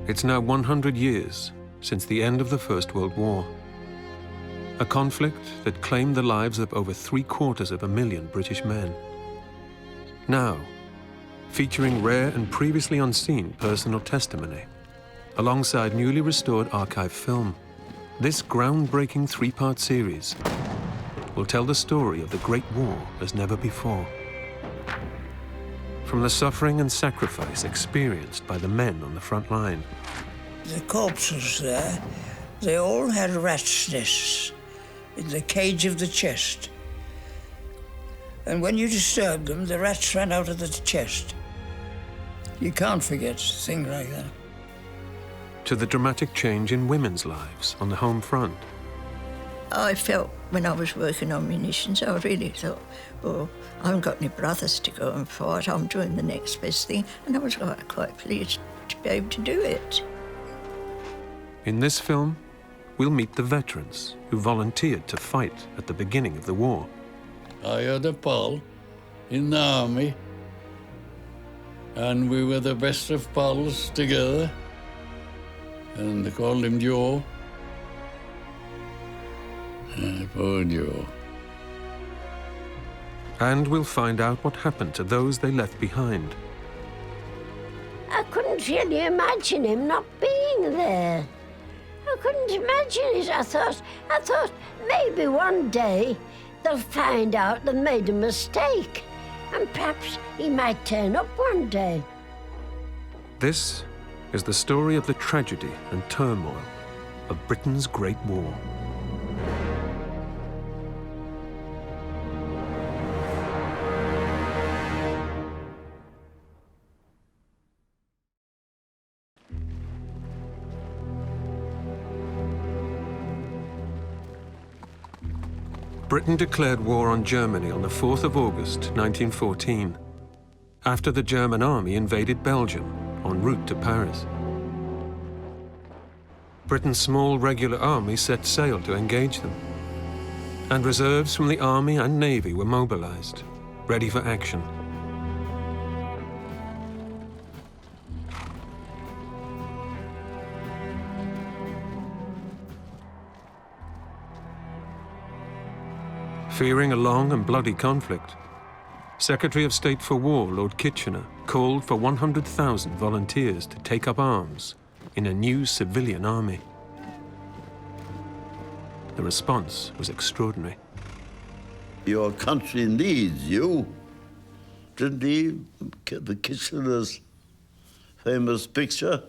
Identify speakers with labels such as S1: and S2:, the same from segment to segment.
S1: It's now 100 years since the end of the First World War. A conflict that claimed the lives of over 750,000 British men. Now, featuring rare and previously unseen personal testimony, alongside newly restored archive film, this groundbreaking three-part series will tell the story of the Great War as never before. From the suffering and sacrifice experienced by the men on the front line.
S2: The corpses there, they all had rats' nests in the cage of the chest. And when you disturbed them, the rats ran out of the chest. You can't forget a thing like that.
S1: To the dramatic change in women's lives on the home front.
S3: I felt when I was working on munitions, I really thought, well, I haven't got any brothers to go and fight, I'm doing the next best thing, and I was quite pleased to be able to do it.
S1: In this film, we'll meet the veterans who volunteered to fight at the beginning of the war.
S4: I had a pal in the army, and we were the best of pals together, and they called him Joe. Poor Joe.
S1: And we'll find out what happened to those they left behind.
S5: I couldn't really imagine him not being there. I couldn't imagine it. I thought maybe one day they'll find out they made a mistake, and perhaps he might turn up one day.
S1: This is the story of the tragedy and turmoil of Britain's Great War. Britain declared war on Germany on the 4th of August, 1914, after the German army invaded Belgium en route to Paris. Britain's small regular army set sail to engage them, and reserves from the army and navy were mobilized, ready for action. Fearing a long and bloody conflict, Secretary of State for War Lord Kitchener called for 100,000 volunteers to take up arms in a new civilian army. The response was extraordinary.
S6: Your country needs you. Didn't he? The Kitchener's famous picture.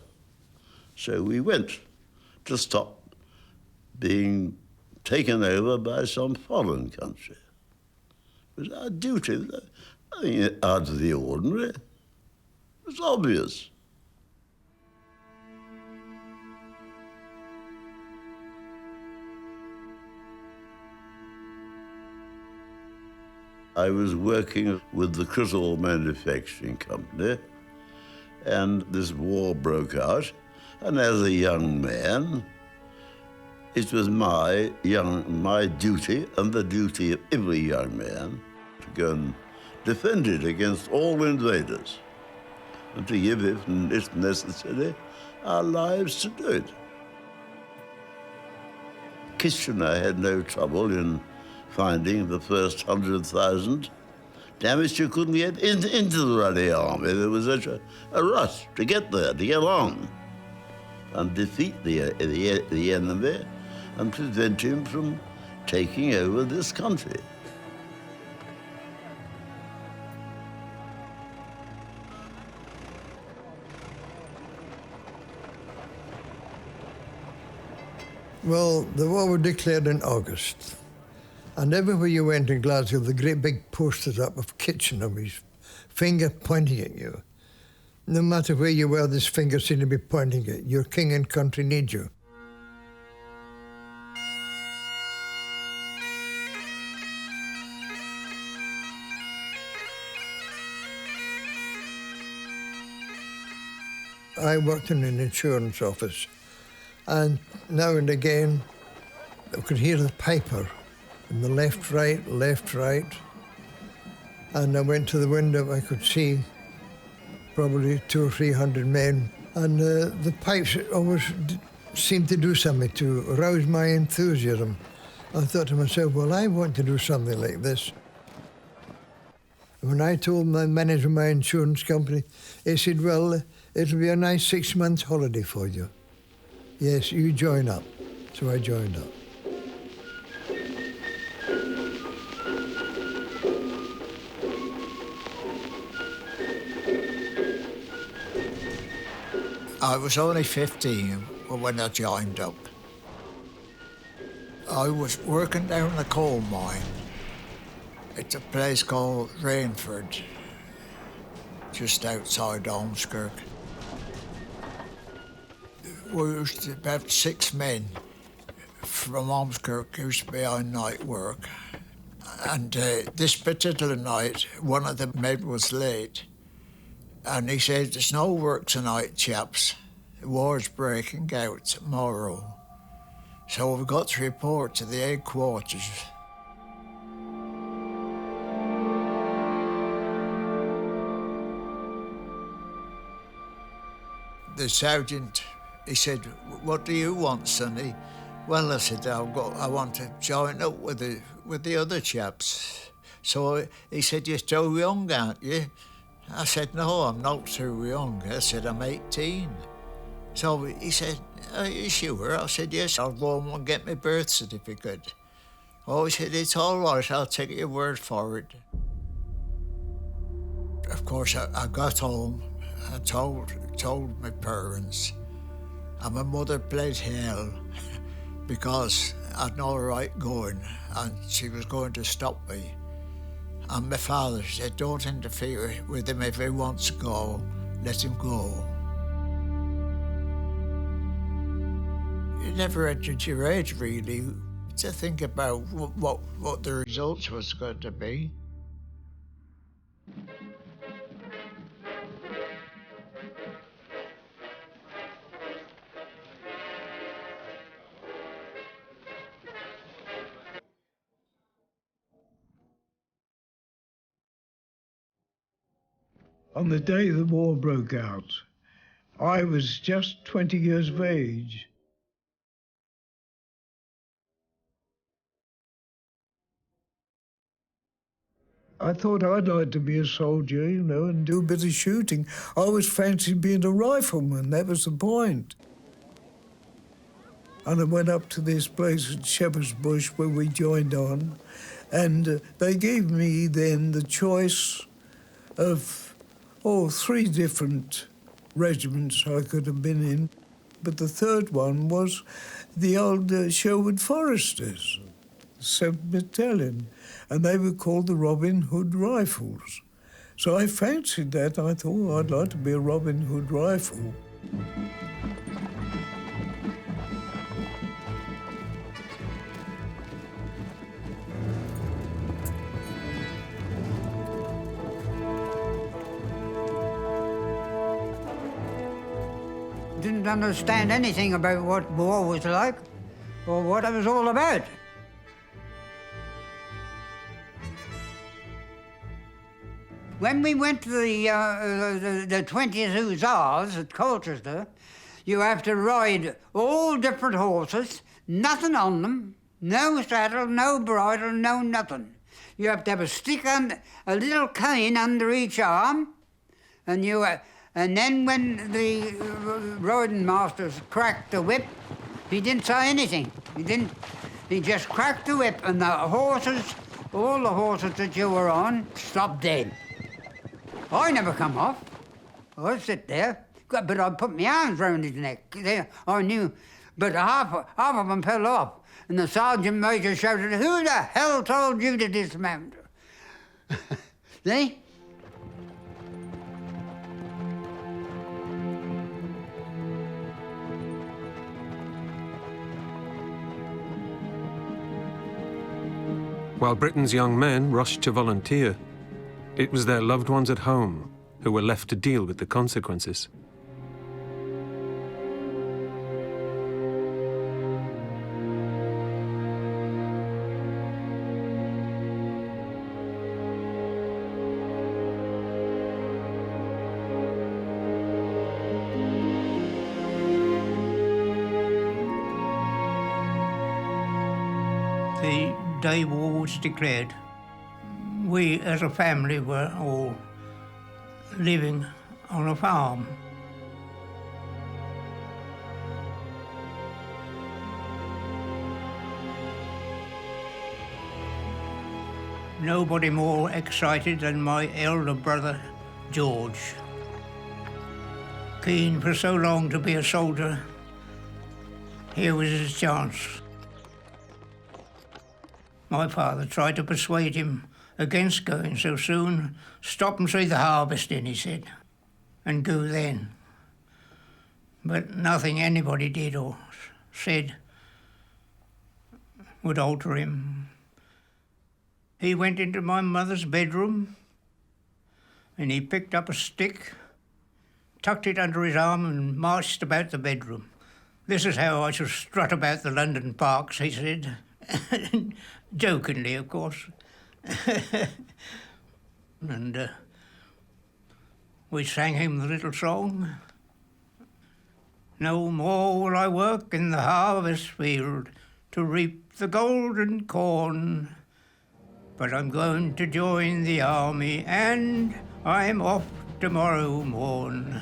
S6: So we went to stop being taken over by some foreign country. It was our duty. I mean, out of the ordinary. It was obvious. I was working with the Crystal Manufacturing Company, and this war broke out, and as a young man, it was my duty, and the duty of every young man, to go and defend it against all invaders, and to give, if necessary, our lives to do it. Kitchener had no trouble in finding the first 100,000. Damaged you couldn't get into the ruddy army. There was such a rush to get there, to get on, and defeat the enemy, and prevent him from taking over this country.
S7: Well, the war was declared in August. And everywhere you went in Glasgow, the great big posters up of Kitchener with his finger pointing at you. No matter where you were, this finger seemed to be pointing at you. Your king and country need you. I worked in an insurance office, and now and again I could hear the piper in the left, right, and I went to the window. I could see probably 200 or 300 men And the pipes always seemed to do something to rouse my enthusiasm. I thought to myself, well, I want to do something like this. When I told my manager of my insurance company, he said, well, it'll be a nice 6 months holiday for you. Yes, you join up. So I joined up.
S8: I was only 15 when I joined up. I was working down a coal mine. It's a place called Rainford, just outside Ormskirk. We was about 6 men from Ormskirk who used to be on night work. And this particular night, one of the men was late. And he said, there's no work tonight, chaps. The war's breaking out tomorrow. So we've got to report to the headquarters. The sergeant, he said, what do you want, sonny? Well, I said, I want to join up with the other chaps. So he said, you're too young, aren't you? I said, no, I'm not too young. I said, I'm 18. So he said, are you sure? I said, yes, I'll go home and get my birth certificate. Oh, he said, it's all right, I'll take your word for it. Of course, I got home and told my parents, and my mother played hell because I'd no right going, and she was going to stop me. And my father said, don't interfere with him. If he wants to go, let him go. It never entered your head, really, to think about what the results was going to be.
S9: On the day the war broke out, I was just 20 years of age. I thought I'd like to be a soldier, you know, and do a bit of shooting. I always fancied being a rifleman, that was the point. And I went up to this place at Shepherd's Bush where we joined on, and they gave me then the choice of 3 different regiments I could have been in, but the third one was the old Sherwood Foresters, 7th Battalion, and they were called the Robin Hood Rifles. So I fancied that. I thought I'd like to be a Robin Hood rifle.
S10: Didn't understand anything about what war was like or what it was all about. When we went to the 20th Hussars at Colchester, you have to ride all different horses, nothing on them, no saddle, no bridle, no nothing. You have to have a stick and a little cane under each arm, and then when the riding masters cracked the whip, he didn't say anything. He just cracked the whip, and the horses, all the horses that you were on, stopped dead. I never come off. I'd sit there, but I'd put my arms round his neck. I knew, but half of them fell off. And the sergeant major shouted, "Who the hell told you to dismount?" See?
S1: While Britain's young men rushed to volunteer, it was their loved ones at home who were left to deal with the consequences.
S10: day war was declared, we as a family were all living on a farm. Nobody more excited than my elder brother, George. Keen for so long to be a soldier, here was his chance. My father tried to persuade him against going so soon. Stop and see the harvesting, he said, and go then. But nothing anybody did or said would alter him. He went into my mother's bedroom and he picked up a stick, tucked it under his arm and marched about the bedroom. This is how I shall strut about the London parks, he said. Jokingly, of course. And we sang him the little song. No more will I work in the harvest field to reap the golden corn, but I'm going to join the army and I'm off tomorrow morn.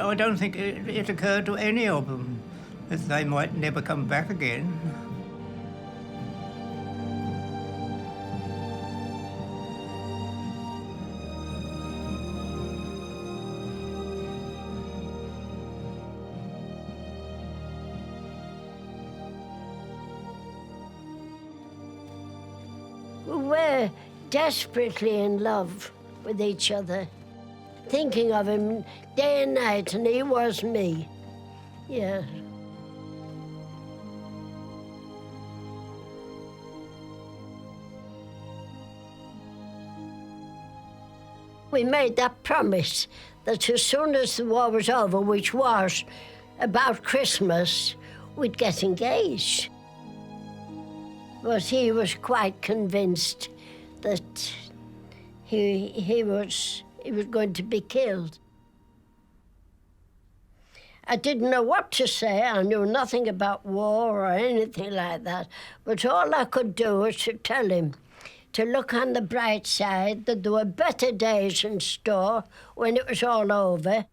S10: I don't think it occurred to any of them that they might never come back again.
S5: We were desperately in love with each other, thinking of him day and night, and he was me. Yeah. We made that promise that as soon as the war was over, which was about Christmas, we'd get engaged. But he was quite convinced that he was going to be killed. I didn't know what to say. I knew nothing about war or anything like that. But all I could do was to tell him to look on the bright side, that there were better days in store when it was all over.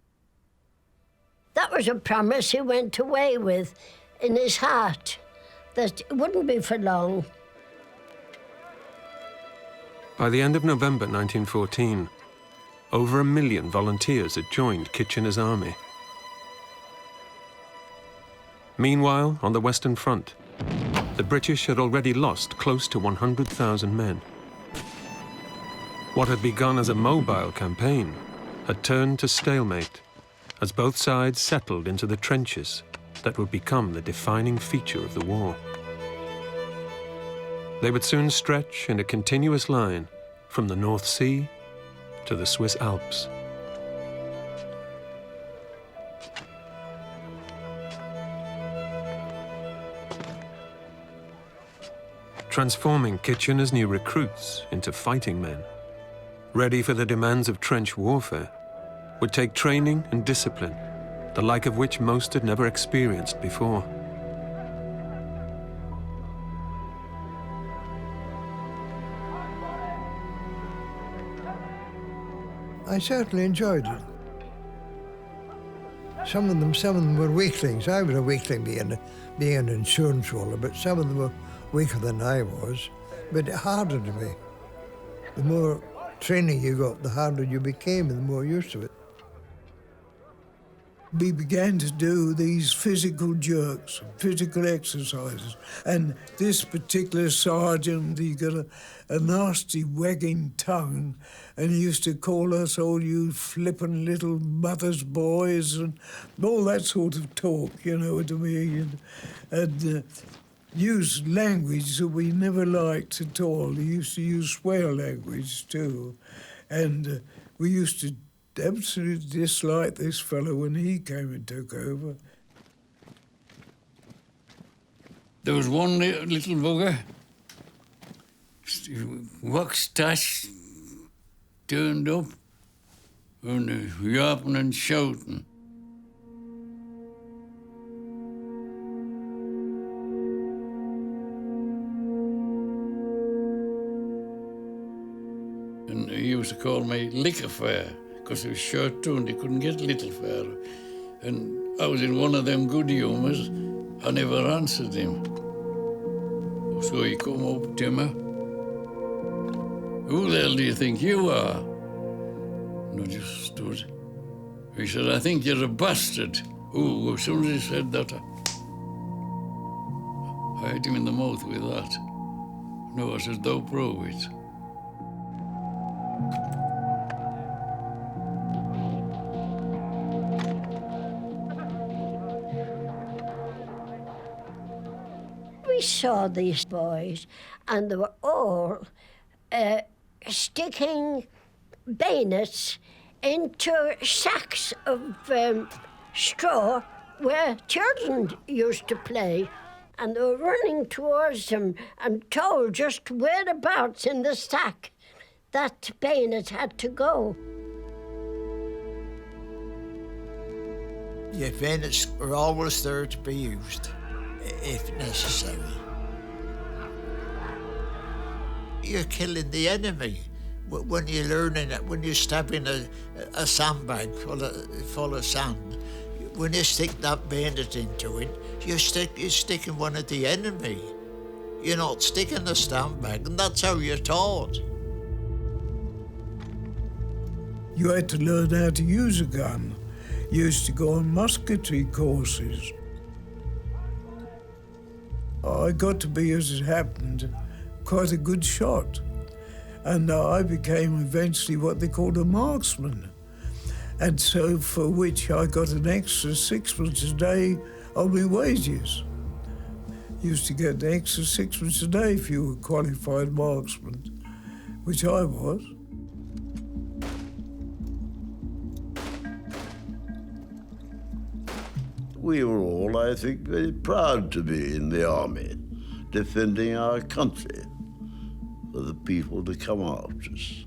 S5: That was a promise he went away with in his heart, that it wouldn't be for long.
S1: By the end of November 1914, over 1 million volunteers had joined Kitchener's army. Meanwhile, on the Western Front, the British had already lost close to 100,000 men. What had begun as a mobile campaign had turned to stalemate as both sides settled into the trenches that would become the defining feature of the war. They would soon stretch in a continuous line from the North Sea to the Swiss Alps. Transforming Kitchener's new recruits into fighting men, ready for the demands of trench warfare, would take training and discipline, the like of which most had never experienced before.
S7: I certainly enjoyed it. Some of them were weaklings. I was a weakling being an insurance roller, but some of them were weaker than I was, but it hardened me. The more training you got, the harder you became and the more used to it.
S9: We began to do these physical jerks, physical exercises, and this particular sergeant, he got a nasty wagging tongue, and he used to call us all you flippin' little mother's boys and all that sort of talk, you know what I mean, and used language that we never liked at all. He used to use swear language too, and we used to absolutely disliked this fellow when he came and took over.
S4: There was one little bugger, wax tash, turned up, and yapping and shouting. And he used to call me liquor fare, because he was short too and he couldn't get little fare. And I was in one of them good humours. I never answered him. So he come up to me. Who the hell do you think you are? And I just stood. He said, I think you're a bastard. Ooh, as soon as he said that, I hit him in the mouth with that. No, I said, don't prove it.
S5: We saw these boys, and they were all sticking bayonets into sacks of straw where children used to play. And they were running towards them and told just whereabouts in the sack that bayonet had to go.
S8: Yeah, bayonets are always there to be used, if necessary. You're killing the enemy when you're learning it, when you're stabbing a sandbag full of sand. When you stick that bayonet into it, you're sticking one of the enemy. You're not sticking a sandbag, and that's how you're taught.
S9: You had to learn how to use a gun. You used to go on musketry courses. I got to be, as it happened, quite a good shot. And I became eventually what they called a marksman. And so for which I got an extra 6 a day on my wages. Used to get an extra 6 a day if you were a qualified marksman, which I was.
S6: We were all, I think, very proud to be in the army, defending our country for the people to come after us.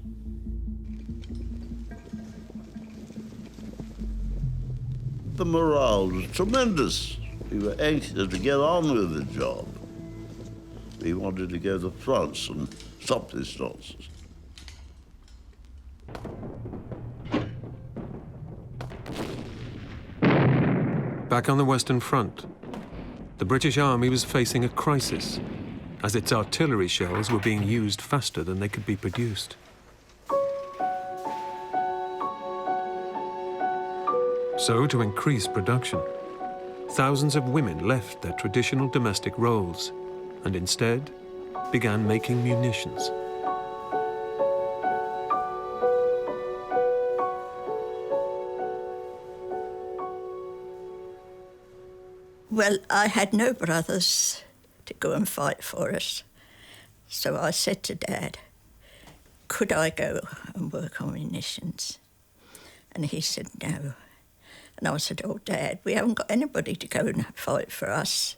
S6: The morale was tremendous. We were anxious to get on with the job. We wanted to go to France and stop this nonsense.
S1: Back on the Western Front, the British Army was facing a crisis, as its artillery shells were being used faster than they could be produced. So, to increase production, thousands of women left their traditional domestic roles and instead began making munitions.
S3: Well, I had no brothers to go and fight for us. So I said to Dad, could I go and work on munitions? And he said no. And I said, oh, Dad, we haven't got anybody to go and fight for us.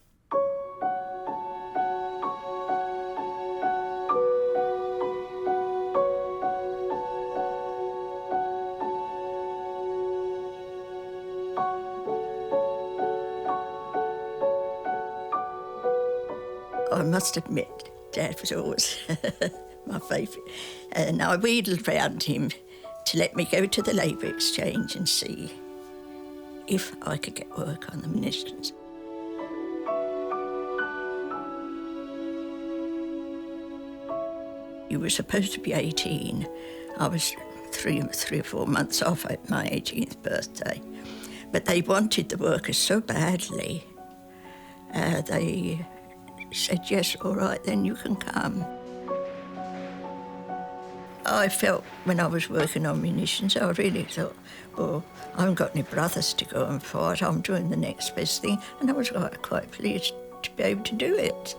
S3: I must admit, Dad was always my favourite. And I wheedled round him to let me go to the Labour Exchange and see if I could get work on the munitions. You were supposed to be 18. I was three or 4 months off at my 18th birthday. But they wanted the workers so badly, they said, yes, all right, then you can come. I felt when I was working on munitions, I really thought, well, I haven't got any brothers to go and fight. I'm doing the next best thing. And I was quite pleased to be able to do it.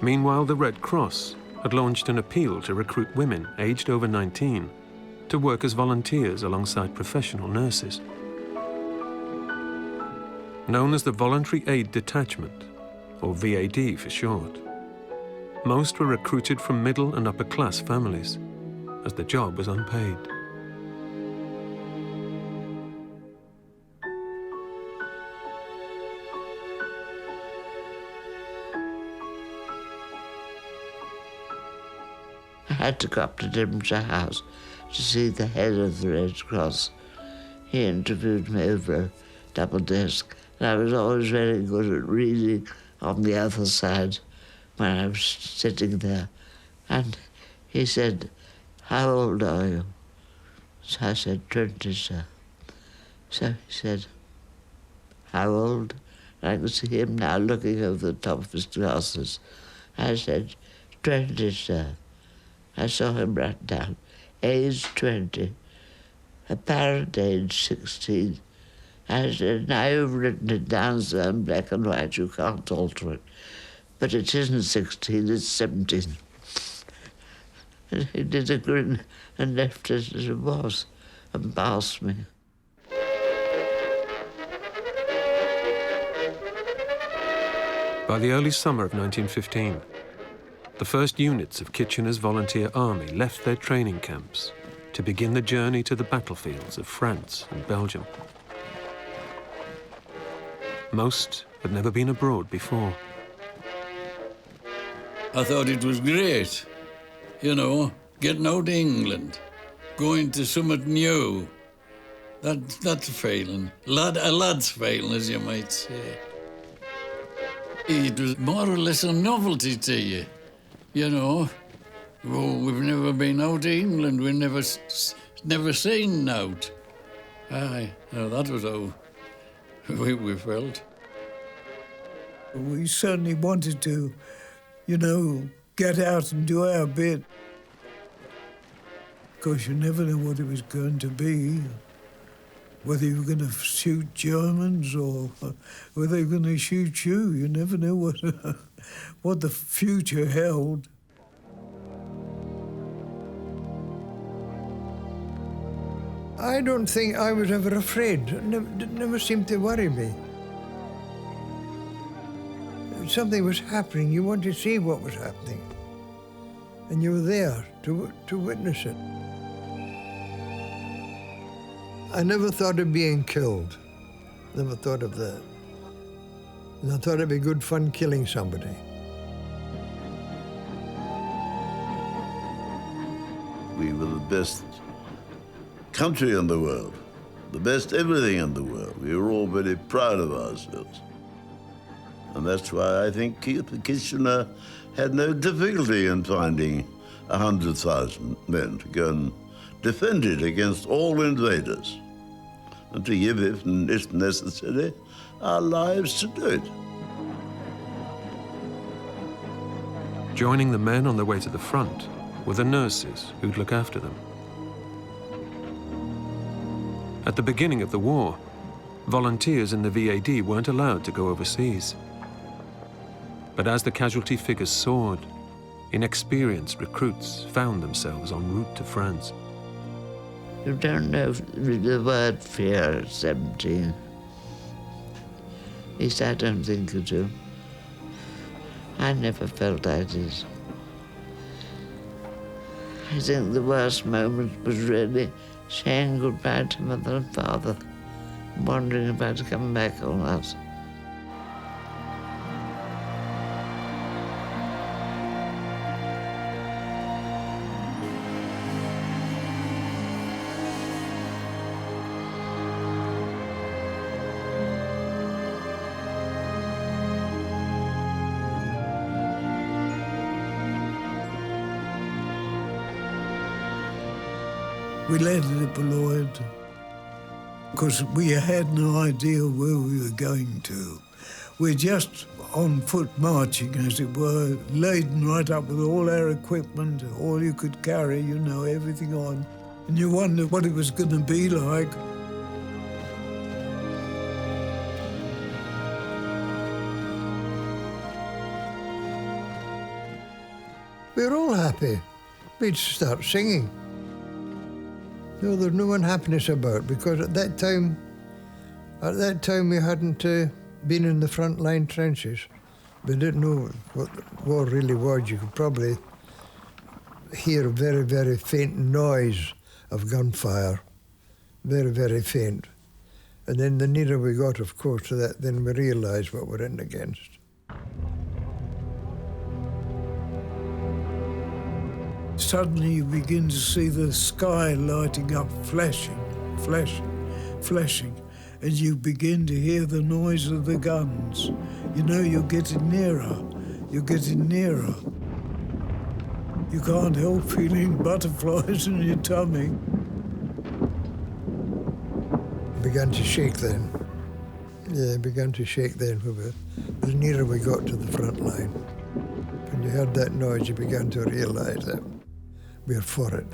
S1: Meanwhile, the Red Cross had launched an appeal to recruit women aged over 19 to work as volunteers alongside professional nurses. Known as the Voluntary Aid Detachment, or VAD for short, most were recruited from middle and upper class families, as the job was unpaid.
S11: had to go up to Devonshire House to see the head of the Red Cross. He interviewed me over a double desk, and I was always very good at reading on the other side when I was sitting there. And he said, "How old are you?" So I said, 20, sir. So he said, "How old?" And I could see him now looking over the top of his glasses. I said, 20, sir. I saw him write down, age 20, apparent age 16. I said, "Now you've written it down, sir, in black and white, you can't alter it. But it isn't 16, it's 17. And he did a grin and left it as it was and passed me.
S1: By the early summer of 1915, the first units of Kitchener's Volunteer Army left their training camps to begin the journey to the battlefields of France and Belgium. Most had never been abroad before.
S4: I thought it was great, you know, getting out of England, going to something new. That's a feeling. A lad's feeling, as you might say. It was more or less a novelty to you, you know. Oh, we've never been out of England. We've never seen out. Aye, no, that was how we felt.
S9: We certainly wanted to, you know, get out and do our bit. Because you never know what it was going to be. Whether you were going to shoot Germans or whether they were going to shoot you. You never know what the future held.
S7: I don't think I was ever afraid. It never seemed to worry me. Something was happening, you wanted to see what was happening. And you were there to witness it. I never thought of being killed. Never thought of that. And I thought it'd be good fun killing somebody.
S6: We were the best country in the world, the best everything in the world. We were all very proud of ourselves. And that's why I think Kitchener had no difficulty in finding 100,000 men to go and defend it against all invaders, and to give, if necessary, our lives to do it.
S1: Joining the men on their way to the front were the nurses who'd look after them. At the beginning of the war, volunteers in the VAD weren't allowed to go overseas. But as the casualty figures soared, inexperienced recruits found themselves en route to France.
S11: You don't know the word fear at 17. At least I don't think you do. I never felt I did. I think the worst moment was really saying goodbye to mother and father, wondering about coming back or not.
S9: We landed at Boulogne because we had no idea where we were going to. We're just on foot marching, as it were, laden right up with all our equipment, all you could carry, you know, everything on. And you wondered what it was going to be like.
S7: We were all happy. We'd start singing. No, there's no unhappiness about, because at that time we hadn't been in the front line trenches. We didn't know what the war really was. You could probably hear a very, very faint noise of gunfire, very, very faint. And then the nearer we got, of course, to that, then we realised what we're in against.
S9: Suddenly you begin to see the sky lighting up, flashing, flashing, flashing, and you begin to hear the noise of the guns. You know you're getting nearer, you're getting nearer. You can't help feeling butterflies in your tummy.
S7: It began to shake then. Yeah, it began to shake then a bit. The nearer we got to the front line. When you heard that noise, you began to realise that we're for it.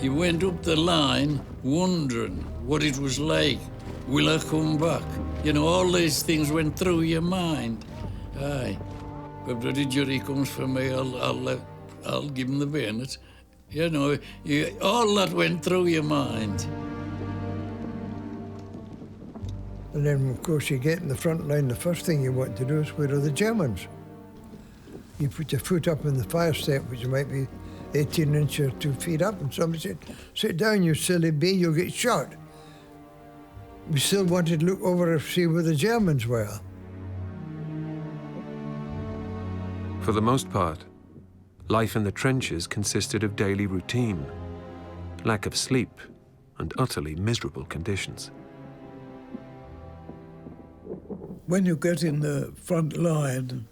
S4: You went up the line wondering what it was like. Will I come back? You know, all these things went through your mind. Aye. If bloody jury comes for me, I'll give him the bayonet. You know, all that went through your mind.
S7: And then, of course, you get in the front line, the first thing you want to do is where are the Germans? You put your foot up in the fire step, which might be 18 inches or 2 feet up, and somebody said, sit down, you silly bee, you'll get shot. We still wanted to look over and see where the Germans were.
S1: For the most part, life in the trenches consisted of daily routine, lack of sleep, and utterly miserable conditions.
S9: When you get in the front line,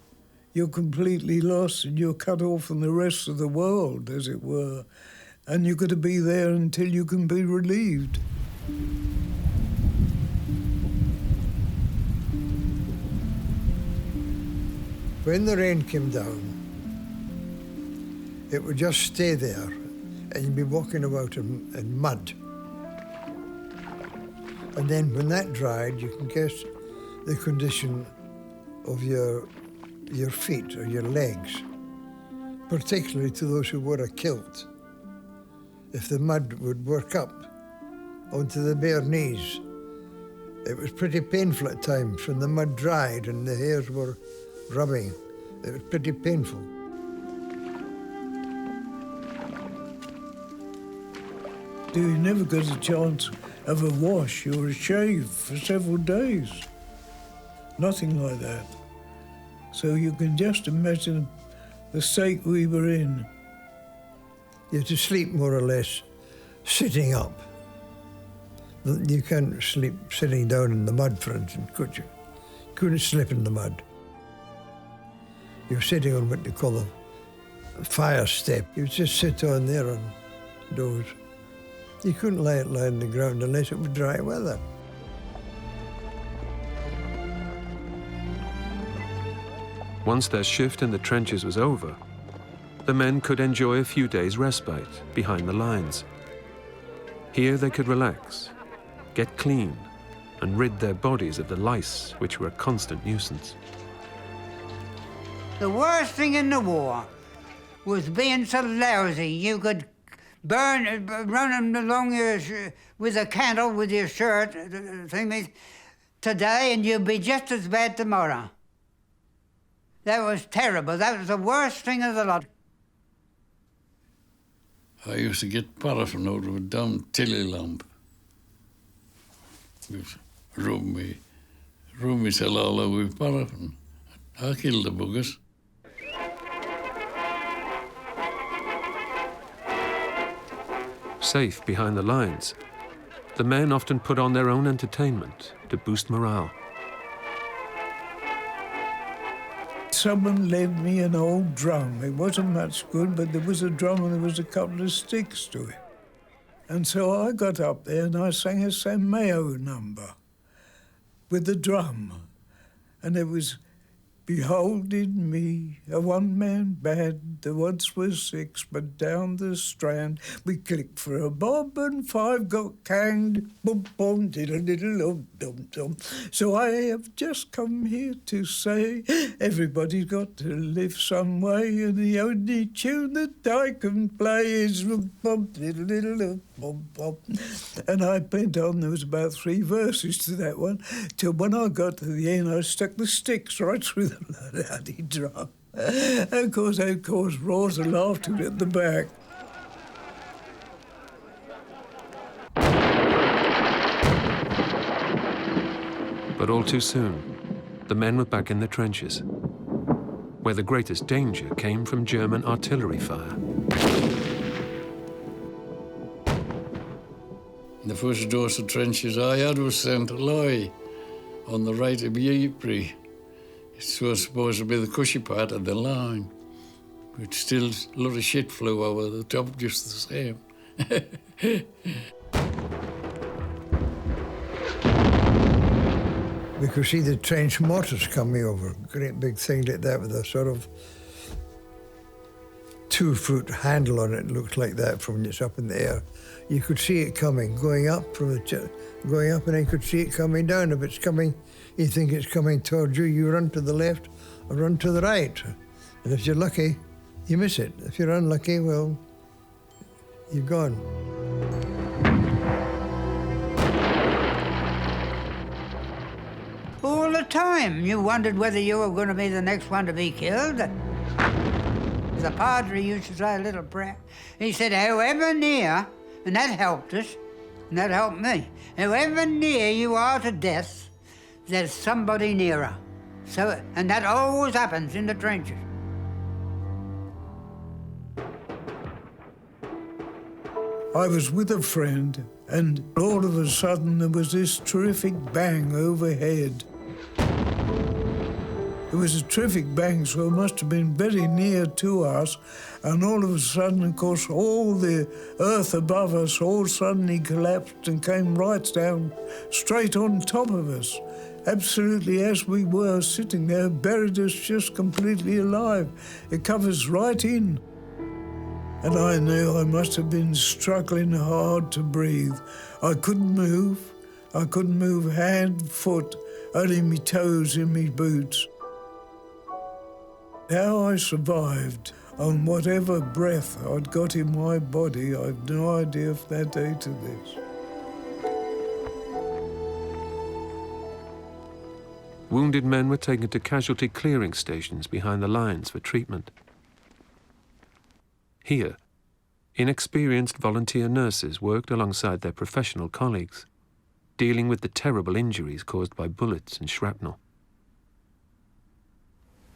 S9: you're completely lost and you're cut off from the rest of the world, as it were, and you've got to be there until you can be relieved.
S7: When the rain came down, it would just stay there, and you'd be walking about in mud. And then when that dried, you can guess the condition of your feet or your legs, particularly to those who wore a kilt. If the mud would work up onto the bare knees, it was pretty painful at times when the mud dried and the hairs were rubbing. It was pretty painful.
S9: You never got a chance of a wash or a shave for several days. Nothing like that. So you can just imagine the state we were in.
S7: You had to sleep more or less sitting up. You can't sleep sitting down in the mud, for instance, could you? You couldn't sleep in the mud. You're sitting on what they call a fire step. You just sit on there and doze. You couldn't lie on the ground unless it was dry weather.
S1: Once their shift in the trenches was over, the men could enjoy a few days' respite behind the lines. Here they could relax, get clean, and rid their bodies of the lice, which were a constant nuisance.
S10: The worst thing in the war was being so lousy you could run along with a candle with your shirt today and you'd be just as bad tomorrow. That was terrible. That was the worst thing of the lot.
S4: I used to get paraffin out of a damn tilly lamp. Rub myself all over with paraffin. I killed the buggers.
S1: Safe behind the lines, the men often put on their own entertainment to boost morale.
S9: Someone lent me an old drum. It wasn't much good, but there was a drum and there was a couple of sticks to it. And so I got up there and I sang a Sam Mayo number with the drum. And it was, behold in me, a one-man band, there once was 6, but down the strand we clicked for a bob and 5 got canged, bum bum, diddle dum dum. So I have just come here to say everybody's got to live some way, and the only tune that I can play is bum bum diddle bum bum. And I went on, there was about 3 verses to that one, till when I got to the end I stuck the sticks right through the bloody drum. And of course that caused roars of laughter at the back.
S1: But all too soon, the men were back in the trenches. where the greatest danger came from German artillery fire.
S4: The first dose of trenches I had was St. Eloy, on the right of Ypres. It was supposed to be the cushy part of the line, but still a lot of shit flew over the top just the same.
S7: We could see the trench mortars coming over, great big thing like that with a sort of 2-foot handle on it, looked like that from when it's up in the air. You could see it coming, going up going up, and then you could see it coming down. If it's coming, you think it's coming towards you, you run to the left or run to the right. And if you're lucky, you miss it. If you're unlucky, well, you've gone.
S10: All the time you wondered whether you were going to be the next one to be killed. The padre used to say a little prayer. He said, however near, and that helped us, and that helped me, however near you are to death, there's somebody nearer. So, and that always happens in the trenches.
S9: I was with a friend, and all of a sudden there was this terrific bang overhead. It was a terrific bang, so it must have been very near to us. And all of a sudden, of course, all the earth above us all suddenly collapsed and came right down straight on top of us. Absolutely, as we were sitting there, buried us just completely alive. It covers right in. And I knew I must have been struggling hard to breathe. I couldn't move. I couldn't move hand, foot, only my toes in my boots. How I survived on whatever breath I'd got in my body, I've no idea of that day to this.
S1: Wounded men were taken to casualty clearing stations behind the lines for treatment. Here, inexperienced volunteer nurses worked alongside their professional colleagues, dealing with the terrible injuries caused by bullets and shrapnel.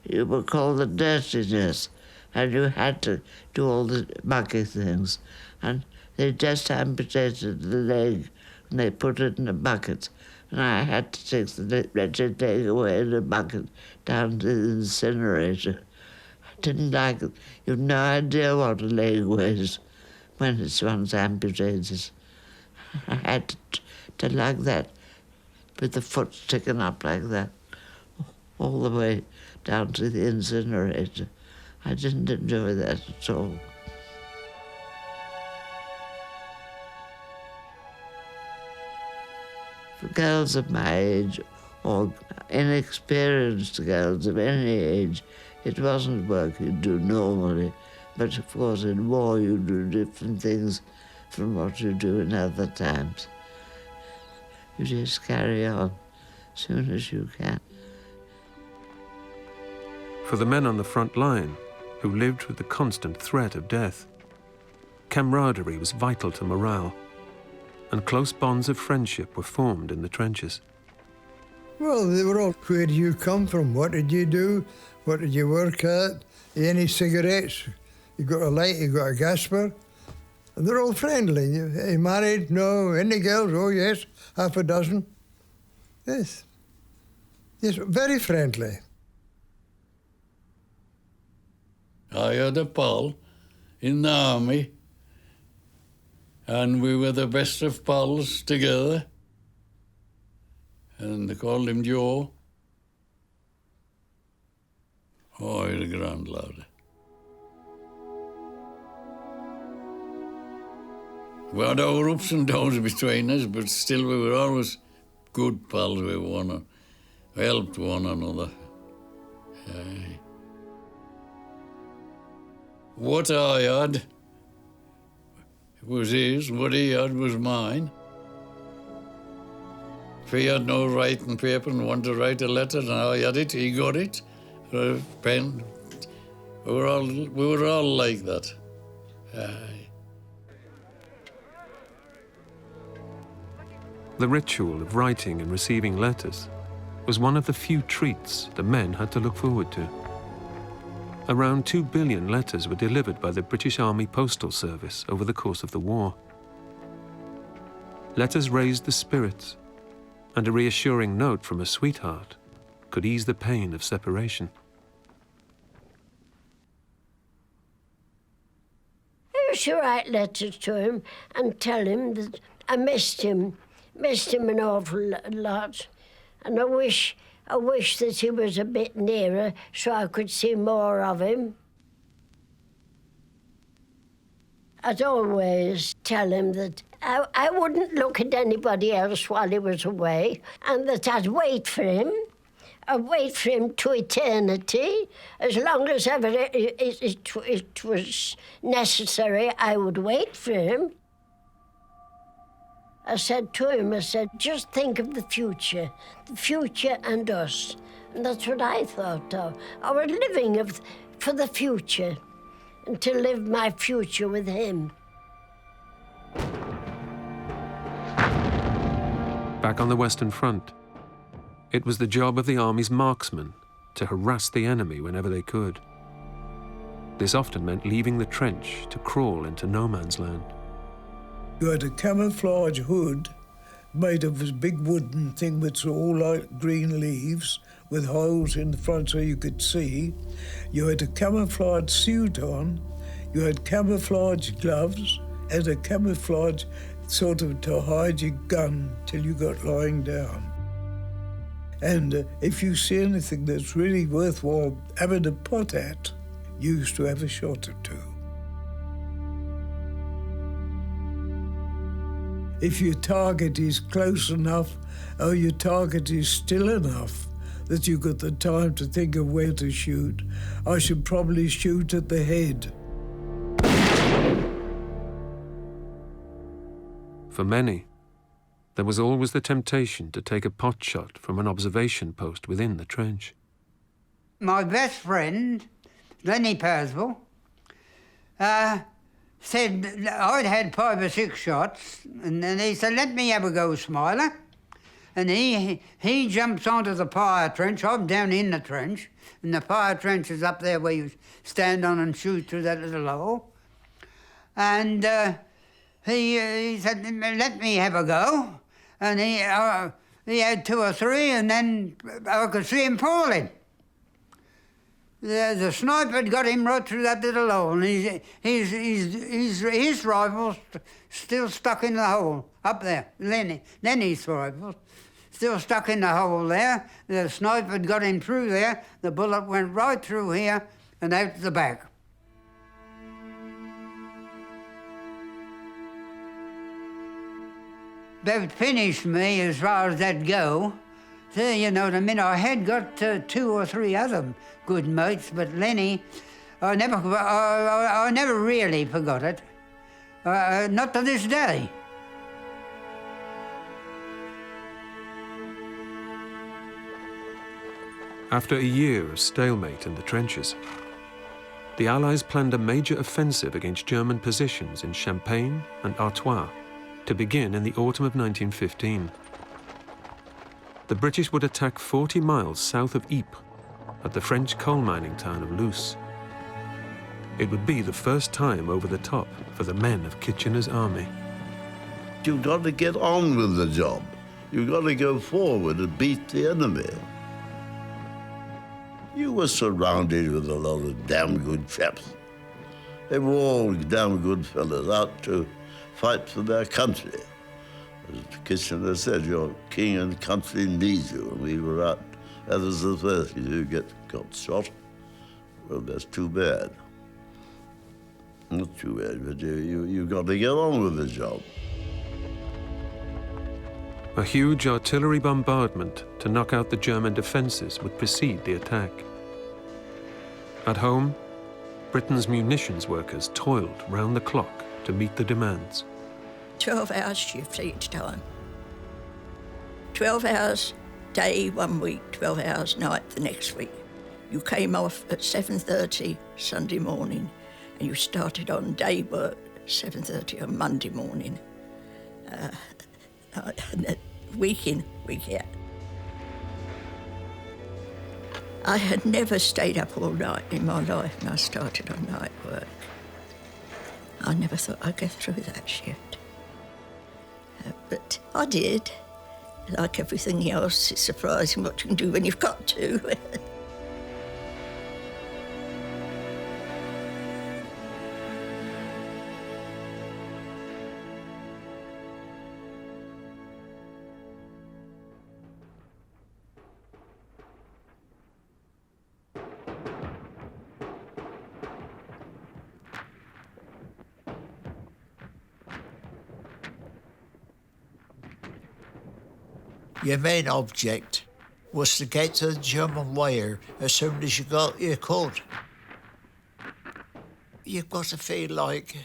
S11: You were called the dirty nurse, and you had to do all the mucky things. And they just amputated the leg, and they put it in a bucket. And I had to take the wretched leg away in a bucket down to the incinerator. I didn't like it. You've no idea what a leg weighs when it's once amputated. I had to like that, with the foot sticking up like that, all the way down to the incinerator. I didn't enjoy that at all. For girls of my age, or inexperienced girls of any age, it wasn't work you'd do normally, but of course in war you do different things from what you do in other times. You just carry on as soon as you can.
S1: For the men on the front line, who lived with the constant threat of death, camaraderie was vital to morale, and close bonds of friendship were formed in the trenches.
S7: Well, they were all, where do you come from? What did you do? What did you work at? Any cigarettes? You got a light, you got a gasper? And they're all friendly. You married? No. Any girls? Oh, yes, half a dozen. Yes. Yes, very friendly.
S4: I had a pal in the army, and we were the best of pals together. And they called him Joe. Oh, he's a grand lad. We had our ups and downs between us, but still we were always good pals with one another. We helped one another. Aye. What I had was his, what he had was mine. If he had no writing paper and wanted to write a letter and I had it, he got it, or a pen. We were all like that. Aye.
S1: The ritual of writing and receiving letters was one of the few treats the men had to look forward to. Around 2 billion letters were delivered by the British Army Postal Service over the course of the war. Letters raised the spirits, and a reassuring note from a sweetheart could ease the pain of separation.
S5: I used to write letters to him and tell him that I missed him an awful lot, and I wish that he was a bit nearer so I could see more of him. I'd always tell him that I wouldn't look at anybody else while he was away, and that I'd wait for him. I'd wait for him to eternity. As long as ever it was necessary, I would wait for him. I said to him, just think of the future and us. And that's what I thought of. I was living for the future, and to live my future with him.
S1: Back on the Western Front, it was the job of the army's marksmen to harass the enemy whenever they could. This often meant leaving the trench to crawl into no man's land.
S9: You had a camouflage hood made of this big wooden thing with all light green leaves with holes in the front so you could see. You had a camouflage suit on. You had camouflage gloves and a camouflage sort of to hide your gun till you got lying down. And if you see anything that's really worthwhile having a pot at, you used to have a shot or two. If your target is close enough or your target is still enough that you've got the time to think of where to shoot, I should probably shoot at the head.
S1: For many, there was always the temptation to take a pot shot from an observation post within the trench.
S10: My best friend, Lenny Perswell, said I'd had 5 or 6 shots, and then he said, let me have a go, Smiler. And he jumps onto the fire trench. I'm down in the trench, and the fire trench is up there where you stand on and shoot through that little hole. And he said, let me have a go. And he had 2 or 3, and then I could see him falling. The sniper had got him right through that little hole, and his rifle's still stuck in the hole up there. Lenny's rifle still stuck in the hole there. The sniper had got him through there. The bullet went right through here and out the back. They'd finished me as far as that go. So, you know what I mean? I had got 2 or 3 other good mates, but Lenny, I never really forgot it. Not to this day.
S1: After a year of stalemate in the trenches, the Allies planned a major offensive against German positions in Champagne and Artois to begin in the autumn of 1915. The British would attack 40 miles south of Ypres at the French coal mining town of Loos. It would be the first time over the top for the men of Kitchener's army.
S6: You've got to get on with the job. You've got to go forward and beat the enemy. You were surrounded with a lot of damn good chaps. They were all damn good fellas out to fight for their country. As Kitchener said, your king and country need you, and we were out. That was the first. You got shot. Well, that's too bad. Not too bad, but you got to get on with the job.
S1: A huge artillery bombardment to knock out the German defences would precede the attack. At home, Britain's munitions workers toiled round the clock to meet the demands.
S3: 12-hour shift each time. 12 hours day 1 week, 12 hours night the next week. You came off at 7:30 Sunday morning, and you started on day work at 7:30 on Monday morning. Week in, week out. I had never stayed up all night in my life when I started on night work. I never thought I'd go through that shift. But I did. Like everything else, it's surprising what you can do when you've got to.
S8: Your main object was to get to the German wire as soon as you could. You've got to feel like,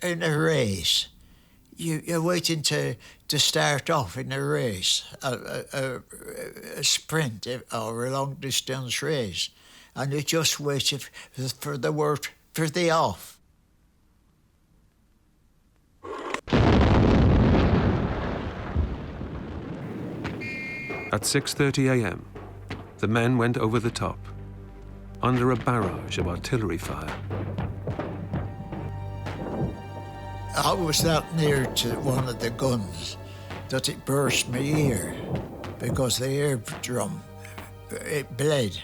S8: in a race, you're waiting to start off in a race, a sprint or a long-distance race, and you just wait for the word, for the off.
S1: At 6:30 a.m., the men went over the top, under a barrage of artillery fire.
S8: I was that near to one of the guns that it burst my ear because the air drum, it bled.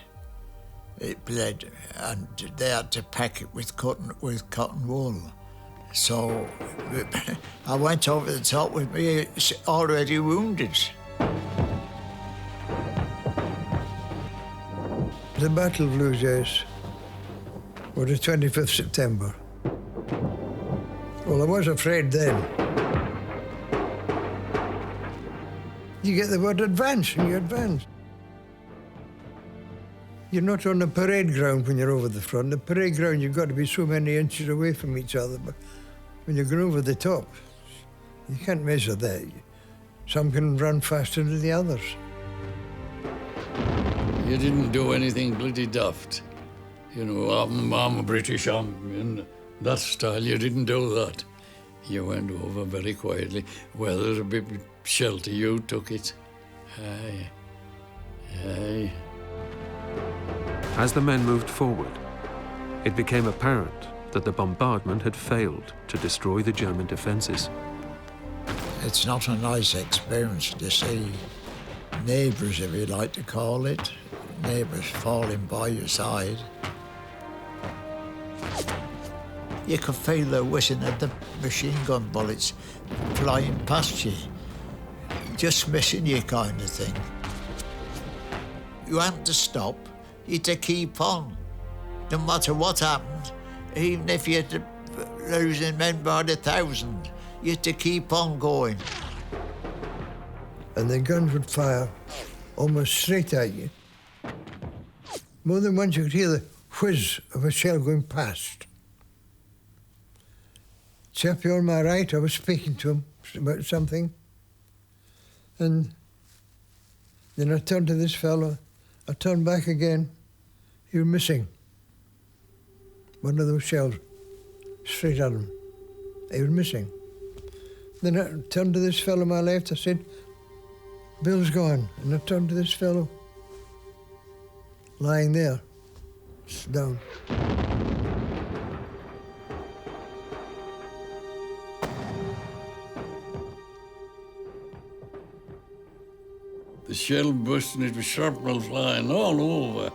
S8: It bled, and they had to pack it with cotton wool. So I went over the top with me already wounded.
S7: The Battle of Loos was the 25th September. Well, I was afraid then. You get the word advance, and you advance. You're not on the parade ground when you're over the front. The parade ground, you've got to be so many inches away from each other. But when you're going over the top, you can't measure that. Some can run faster than the others.
S4: You didn't do anything bloody daft. You know, I'm a British army, and that style, you didn't do that. You went over very quietly. Well, there's a bit of shelter, you took it. Aye. Aye.
S1: As the men moved forward, it became apparent that the bombardment had failed to destroy the German defences.
S8: It's not a nice experience to see neighbours, if you like to call it, neighbours falling by your side. You could feel the whistling of the machine gun bullets flying past you, just missing you kind of thing. You hadn't to stop, you had to keep on. No matter what happened, even if you had to losing men by the 1,000, you had to keep on going.
S7: And the guns would fire almost straight at you. More than once you could hear the whiz of a shell going past. Chappie on my right, I was speaking to him about something. And then I turned to this fellow, I turned back again. He was missing. One of those shells, straight at him. He was missing. Then I turned to this fellow on my left, I said, Bill's gone. And I turned to this fellow, lying there, down.
S4: The shell burst and it was shrapnel flying all over.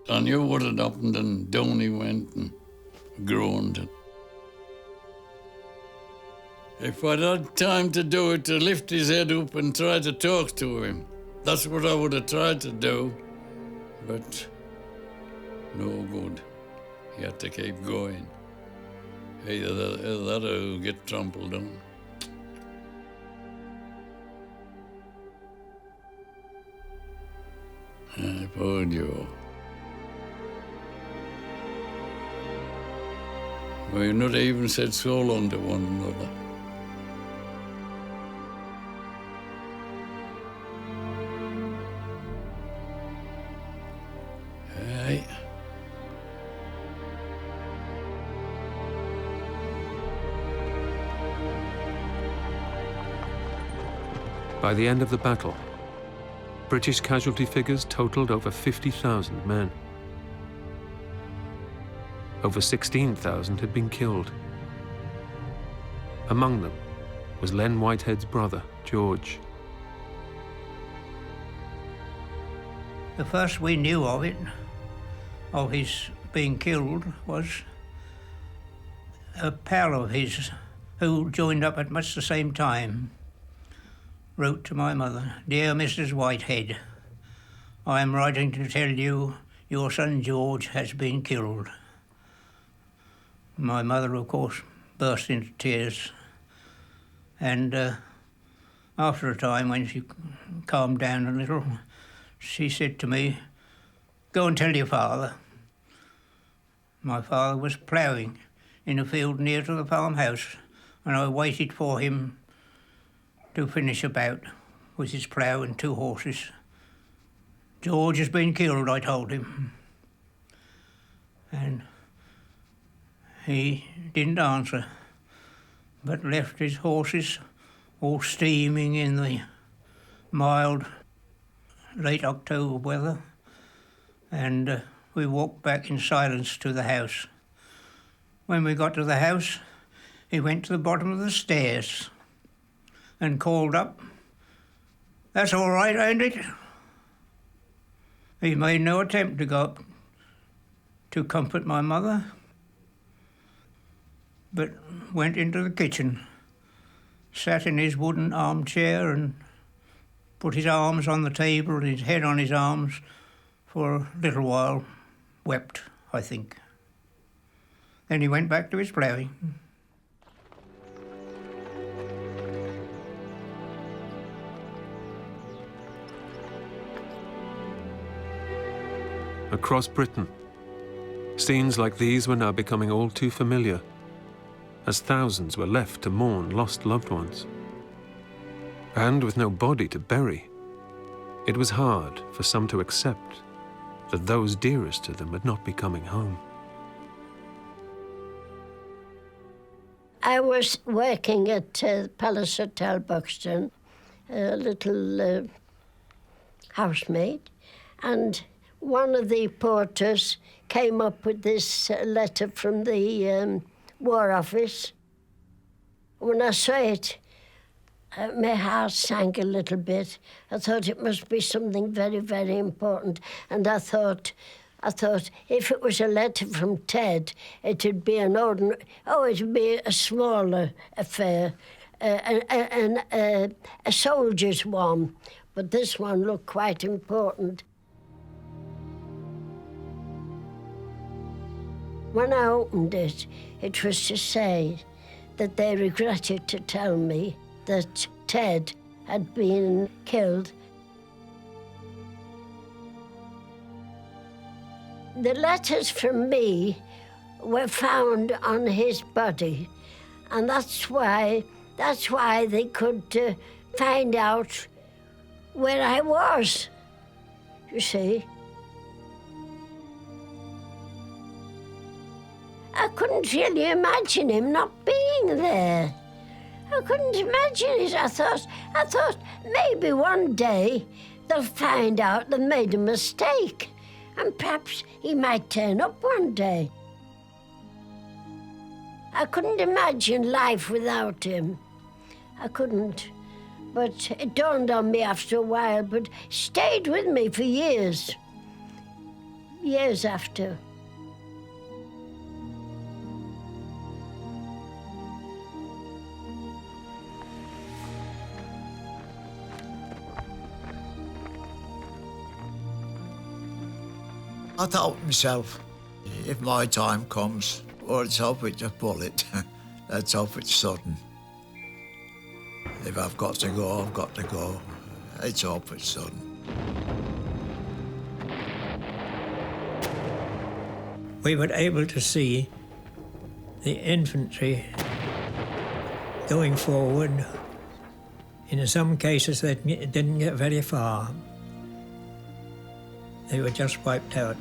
S4: I knew what had happened, and down he went and groaned. If I'd had time to do it, to lift his head up and try to talk to him, that's what I would have tried to do. But no good. He had to keep going. Either that or he'll get trampled on. Poor Joe. We've not even said so long to one another. Aye.
S1: By the end of the battle, British casualty figures totaled over 50,000 men. Over 16,000 had been killed. Among them was Len Whitehead's brother, George.
S10: The first we knew of it, of his being killed, was a pal of his who joined up at much the same time, wrote to my mother, "Dear Mrs. Whitehead, I am writing to tell you your son George has been killed." My mother, of course, burst into tears, and after a time, when she calmed down a little, she said to me, "Go and tell your father." My father was ploughing in a field near to the farmhouse, and I waited for him to finish about with his plough and 2 horses. "George has been killed," I told him. And he didn't answer, but left his horses all steaming in the mild late October weather, and we walked back in silence to the house. When we got to the house, he went to the bottom of the stairs and called up, "That's all right, ain't it?" He made no attempt to go up to comfort my mother, but went into the kitchen, sat in his wooden armchair and put his arms on the table and his head on his arms for a little while, wept, I think. Then he went back to his ploughing.
S1: Across Britain, scenes like these were now becoming all too familiar, as thousands were left to mourn lost loved ones. And with no body to bury, it was hard for some to accept that those dearest to them would not be coming home.
S5: I was working at Palace Hotel, Buxton, a little housemaid, and one of the porters came up with this letter from the War Office. When I saw it, my heart sank a little bit. I thought it must be something very, very important. And I thought if it was a letter from Ted, it would be an ordinary, it would be a smaller affair, a soldier's one. But this one looked quite important. When I opened it, it was to say that they regretted to tell me that Ted had been killed. The letters from me were found on his body, and that's why they could find out where I was, you see. I couldn't really imagine him not being there. I couldn't imagine it. I thought maybe one day they'll find out they made a mistake, and perhaps he might turn up one day. I couldn't imagine life without him. I couldn't. But it dawned on me after a while, but stayed with me for years. Years after.
S8: I thought to myself, if my time comes, or it's off with a bullet, let's hope it's sudden. If I've got to go, I've got to go. It's hope it's sudden.
S12: We were able to see the infantry going forward. In some cases, they didn't get very far. They were just wiped out.